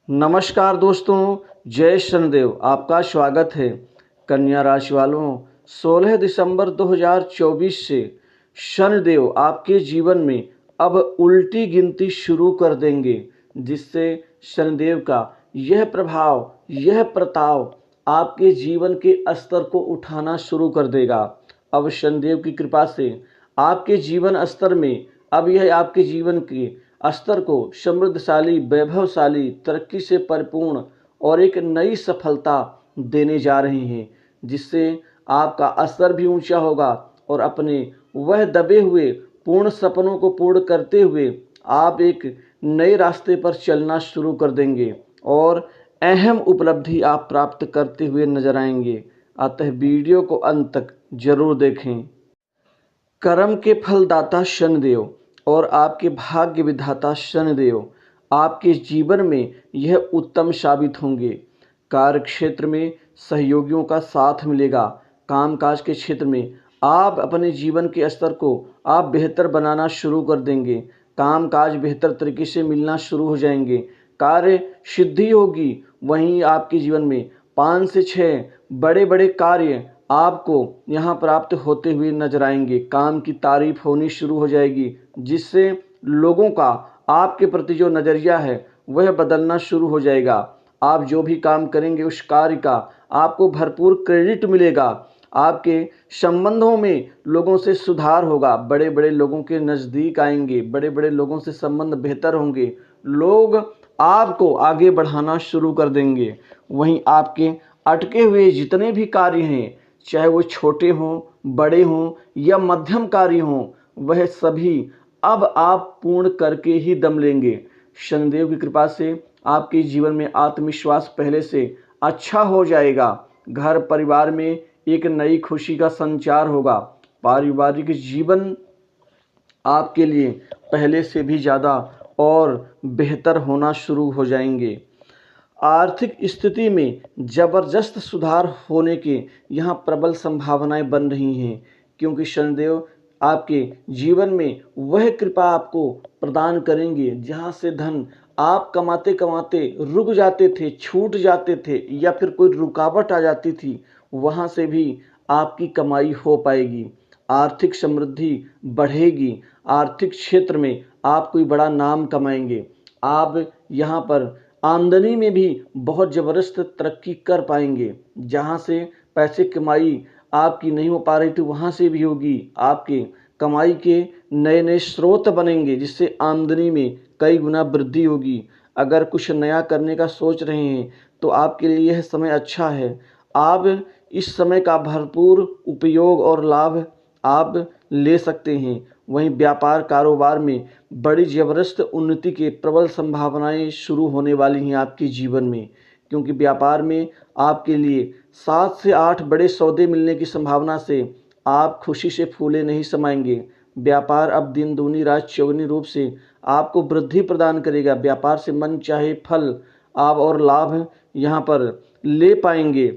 नमस्कार दोस्तों, जय शनिदेव। आपका स्वागत है। कन्या राशि वालों, 16 दिसंबर 2024 से शनिदेव आपके जीवन में अब उल्टी गिनती शुरू कर देंगे, जिससे शनिदेव का यह प्रभाव, यह प्रताप आपके जीवन के स्तर को उठाना शुरू कर देगा। अब शनिदेव की कृपा से आपके जीवन स्तर में अब यह आपके जीवन के स्तर को समृद्धशाली, वैभवशाली, तरक्की से परिपूर्ण और एक नई सफलता देने जा रहे हैं, जिससे आपका स्तर भी ऊंचा होगा और अपने वह दबे हुए पूर्ण सपनों को पूर्ण करते हुए आप एक नए रास्ते पर चलना शुरू कर देंगे और अहम उपलब्धि आप प्राप्त करते हुए नजर आएंगे। अतः वीडियो को अंत तक जरूर देखें। कर्म के फलदाता शनिदेव और आपके भाग्य विधाता शनिदेव आपके जीवन में यह उत्तम साबित होंगे। कार्य क्षेत्र में सहयोगियों का साथ मिलेगा। कामकाज के क्षेत्र में आप अपने जीवन के स्तर को आप बेहतर बनाना शुरू कर देंगे। कामकाज बेहतर तरीके से मिलना शुरू हो जाएंगे। कार्य सिद्धि होगी। वहीं आपके जीवन में 5 से 6 बड़े बड़े कार्य आपको यहाँ प्राप्त होते हुए नजर आएंगे। काम की तारीफ होनी शुरू हो जाएगी, जिससे लोगों का आपके प्रति जो नज़रिया है वह बदलना शुरू हो जाएगा। आप जो भी काम करेंगे उस कार्य का आपको भरपूर क्रेडिट मिलेगा। आपके संबंधों में लोगों से सुधार होगा। बड़े बड़े लोगों के नज़दीक आएंगे। बड़े बड़े लोगों से संबंध बेहतर होंगे। लोग आपको आगे बढ़ाना शुरू कर देंगे। वहीं आपके अटके हुए जितने भी कार्य हैं, चाहे वो छोटे हों, बड़े हों या मध्यम कार्य हों, वह सभी अब आप पूर्ण करके ही दम लेंगे। शनिदेव की कृपा से आपके जीवन में आत्मविश्वास पहले से अच्छा हो जाएगा। घर परिवार में एक नई खुशी का संचार होगा। पारिवारिक जीवन आपके लिए पहले से भी ज़्यादा और बेहतर होना शुरू हो जाएंगे। आर्थिक स्थिति में जबरदस्त सुधार होने के यहाँ प्रबल संभावनाएं बन रही हैं, क्योंकि शनिदेव आपके जीवन में वह कृपा आपको प्रदान करेंगे जहाँ से धन आप कमाते कमाते रुक जाते थे, छूट जाते थे या फिर कोई रुकावट आ जाती थी, वहाँ से भी आपकी कमाई हो पाएगी। आर्थिक समृद्धि बढ़ेगी। आर्थिक क्षेत्र में आप कोई बड़ा नाम कमाएंगे। आप यहाँ पर आमदनी में भी बहुत ज़बरदस्त तरक्की कर पाएंगे। जहाँ से पैसे कमाई आपकी नहीं हो पा रही थी, वहाँ से भी होगी। आपके कमाई के नए नए स्रोत बनेंगे, जिससे आमदनी में कई गुना वृद्धि होगी। अगर कुछ नया करने का सोच रहे हैं तो आपके लिए यह समय अच्छा है। आप इस समय का भरपूर उपयोग और लाभ आप ले सकते हैं। वहीं व्यापार कारोबार में बड़ी ज़बरदस्त उन्नति के प्रबल संभावनाएं शुरू होने वाली हैं आपके जीवन में, क्योंकि व्यापार में आपके लिए 7 से 8 बड़े सौदे मिलने की संभावना से आप खुशी से फूले नहीं समाएंगे। व्यापार अब दिन दूनी रात चौगुनी रूप से आपको वृद्धि प्रदान करेगा। व्यापार से मन चाहे फल आप और लाभ यहाँ पर ले पाएंगे।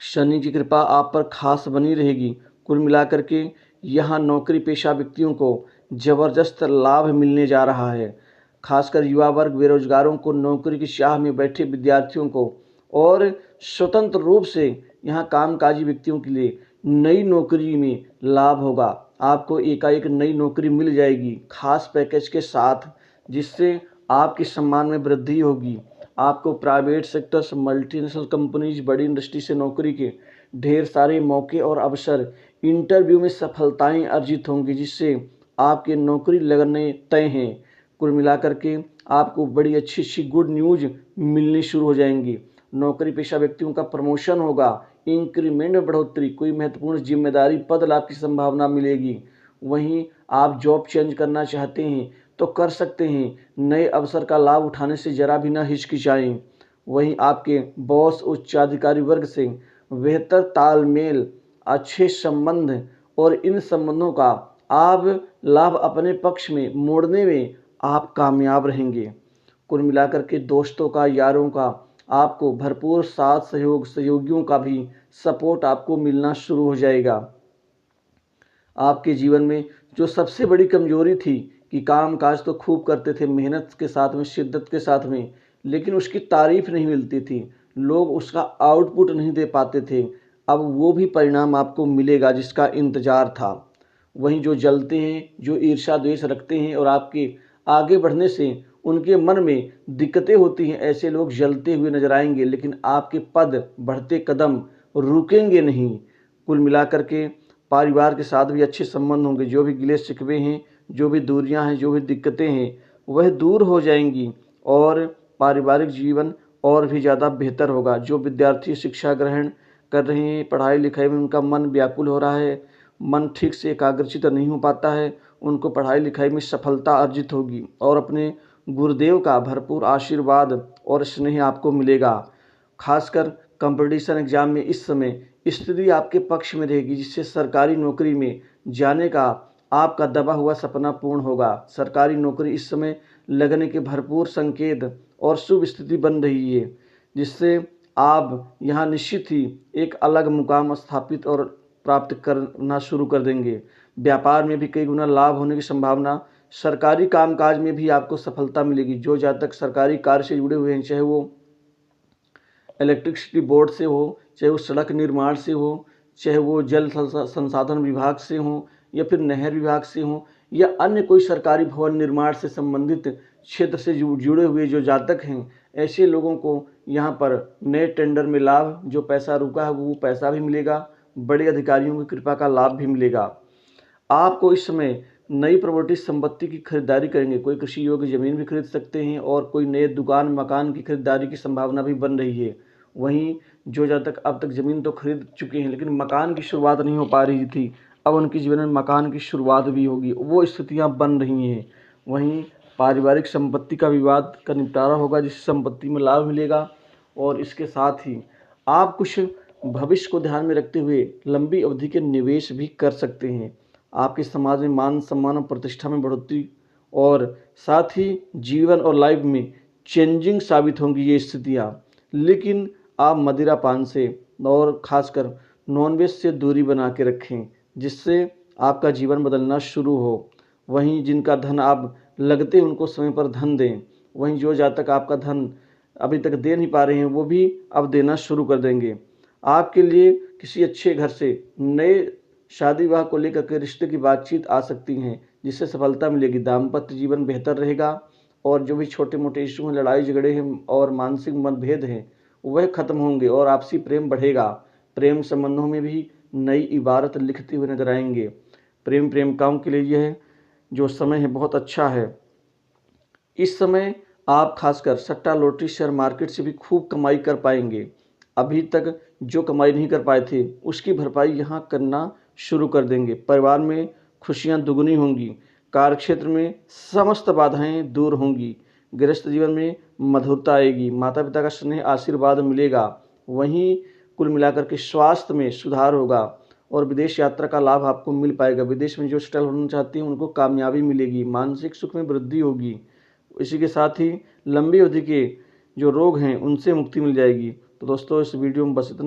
शनि की कृपा आप पर खास बनी रहेगी। कुल मिलाकर के यहाँ नौकरी पेशा व्यक्तियों को जबरदस्त लाभ मिलने जा रहा है। खासकर युवा वर्ग, बेरोजगारों को, नौकरी की चाह में बैठे विद्यार्थियों को और स्वतंत्र रूप से यहाँ कामकाजी व्यक्तियों के लिए नई नौकरी में लाभ होगा। आपको एकाएक नई नौकरी मिल जाएगी खास पैकेज के साथ, जिससे आपके सम्मान में वृद्धि होगी। आपको प्राइवेट सेक्टर्स, मल्टीनेशनल कंपनीज, बड़ी इंडस्ट्री से नौकरी के ढेर सारे मौके और अवसर, इंटरव्यू में सफलताएं अर्जित होंगी, जिससे आपके नौकरी लगने तय हैं। कुल मिलाकर के आपको बड़ी अच्छी अच्छी गुड न्यूज मिलनी शुरू हो जाएंगी। नौकरी पेशा व्यक्तियों का प्रमोशन होगा, इंक्रीमेंट में बढ़ोतरी, कोई महत्वपूर्ण जिम्मेदारी पद लाभ की संभावना मिलेगी। वहीं आप जॉब चेंज करना चाहते हैं तो कर सकते हैं। नए अवसर का लाभ उठाने से जरा भी ना हिचकिचाएं। वहीं आपके बॉस, उच्चाधिकारी वर्ग से बेहतर तालमेल, अच्छे संबंध और इन संबंधों का आप लाभ अपने पक्ष में मोड़ने में आप कामयाब रहेंगे। कुल मिलाकर के दोस्तों का, यारों का आपको भरपूर साथ सहयोग, सहयोगियों का भी सपोर्ट आपको मिलना शुरू हो जाएगा। आपके जीवन में जो सबसे बड़ी कमजोरी थी कि काम काज तो खूब करते थे, मेहनत के साथ में, शिद्दत के साथ में, लेकिन उसकी तारीफ नहीं मिलती थी, लोग उसका आउटपुट नहीं दे पाते थे। अब वो भी परिणाम आपको मिलेगा जिसका इंतज़ार था। वहीं जो जलते हैं, जो ईर्ष्या द्वेष रखते हैं और आपके आगे बढ़ने से उनके मन में दिक्कतें होती हैं, ऐसे लोग जलते हुए नजर आएंगे, लेकिन आपके पद बढ़ते कदम रुकेंगे नहीं। कुल मिलाकर के परिवार के साथ भी अच्छे संबंध होंगे, जो भी गिले शिकवे हैं, जो भी दूरियां हैं, जो भी दिक्कतें हैं, वह दूर हो जाएंगी और पारिवारिक जीवन और भी ज़्यादा बेहतर होगा। जो विद्यार्थी शिक्षा ग्रहण कर रहे हैं, पढ़ाई लिखाई में उनका मन व्याकुल हो रहा है, मन ठीक से एकाग्रचित नहीं हो पाता है, उनको पढ़ाई लिखाई में सफलता अर्जित होगी और अपने गुरुदेव का भरपूर आशीर्वाद और स्नेह आपको मिलेगा। खासकर कंपटीशन एग्जाम में इस समय स्थिति आपके पक्ष में रहेगी, जिससे सरकारी नौकरी में जाने का आपका दबा हुआ सपना पूर्ण होगा। सरकारी नौकरी इस समय लगने के भरपूर संकेत और शुभ स्थिति बन रही है, जिससे आप यहाँ निश्चित ही एक अलग मुकाम स्थापित और प्राप्त करना शुरू कर देंगे। व्यापार में भी कई गुना लाभ होने की संभावना, सरकारी कामकाज में भी आपको सफलता मिलेगी। जो जातक सरकारी कार्य से जुड़े हुए हैं, चाहे वो इलेक्ट्रिसिटी बोर्ड से हो, चाहे वो सड़क निर्माण से हो, चाहे वो जल संसाधन विभाग से हो, या फिर नहर विभाग से हो, या अन्य कोई सरकारी भवन निर्माण से संबंधित क्षेत्र से जुड़े हुए जो जातक हैं, ऐसे लोगों को यहाँ पर नए टेंडर में लाभ, जो पैसा रुका है वो पैसा भी मिलेगा, बड़े अधिकारियों की कृपा का लाभ भी मिलेगा। आपको इस समय नई प्रॉपर्टी संपत्ति की खरीदारी करेंगे, कोई कृषि योग्य ज़मीन भी खरीद सकते हैं और कोई नए दुकान मकान की खरीदारी की संभावना भी बन रही है। वहीं जो जब तक अब तक ज़मीन तो खरीद चुके हैं, लेकिन मकान की शुरुआत नहीं हो पा रही थी, अब उनके जीवन में मकान की शुरुआत भी होगी, वो स्थितियां बन रही हैं। वहीं पारिवारिक संपत्ति का विवाद का निपटारा होगा, जिस संपत्ति में लाभ मिलेगा। और इसके साथ ही आप कुछ भविष्य को ध्यान में रखते हुए लंबी अवधि के निवेश भी कर सकते हैं। आपके समाज में मान सम्मान और प्रतिष्ठा में बढ़ोतरी और साथ ही जीवन और लाइफ में चेंजिंग साबित होंगी ये स्थितियाँ। लेकिन आप मदिरा पान से और ख़ासकर नॉनवेज से दूरी बना के रखें, जिससे आपका जीवन बदलना शुरू हो। वहीं जिनका धन आप लगते उनको समय पर धन दें। वहीं जो जातक आपका धन अभी तक दे नहीं पा रहे हैं, वो भी अब देना शुरू कर देंगे। आपके लिए किसी अच्छे घर से नए शादी विवाह को लेकर के रिश्ते की बातचीत आ सकती हैं, जिससे सफलता मिलेगी। दाम्पत्य जीवन बेहतर रहेगा और जो भी छोटे मोटे इशू हैं, लड़ाई झगड़े हैं और मानसिक मतभेद हैं, वह खत्म होंगे और आपसी प्रेम बढ़ेगा। प्रेम संबंधों में भी नई इबारत लिखते हुए नजर आएंगे। प्रेमिकाओं के लिए यह जो समय है बहुत अच्छा है। इस समय आप खासकर सट्टा लॉटरी शेयर मार्केट से भी खूब कमाई कर पाएंगे। अभी तक जो कमाई नहीं कर पाए थे, उसकी भरपाई यहाँ करना शुरू कर देंगे। परिवार में खुशियाँ दुगनी होंगी। कार्यक्षेत्र में समस्त बाधाएं दूर होंगी। गृहस्थ जीवन में मधुरता आएगी। माता पिता का स्नेह आशीर्वाद मिलेगा। वहीं कुल मिलाकर के स्वास्थ्य में सुधार होगा और विदेश यात्रा का लाभ आपको मिल पाएगा। विदेश में जो सेटल होना चाहते हैं उनको कामयाबी मिलेगी। मानसिक सुख में वृद्धि होगी। इसी के साथ ही लंबी अवधि के जो रोग हैं उनसे मुक्ति मिल जाएगी। तो दोस्तों, इस वीडियो में बस इतना।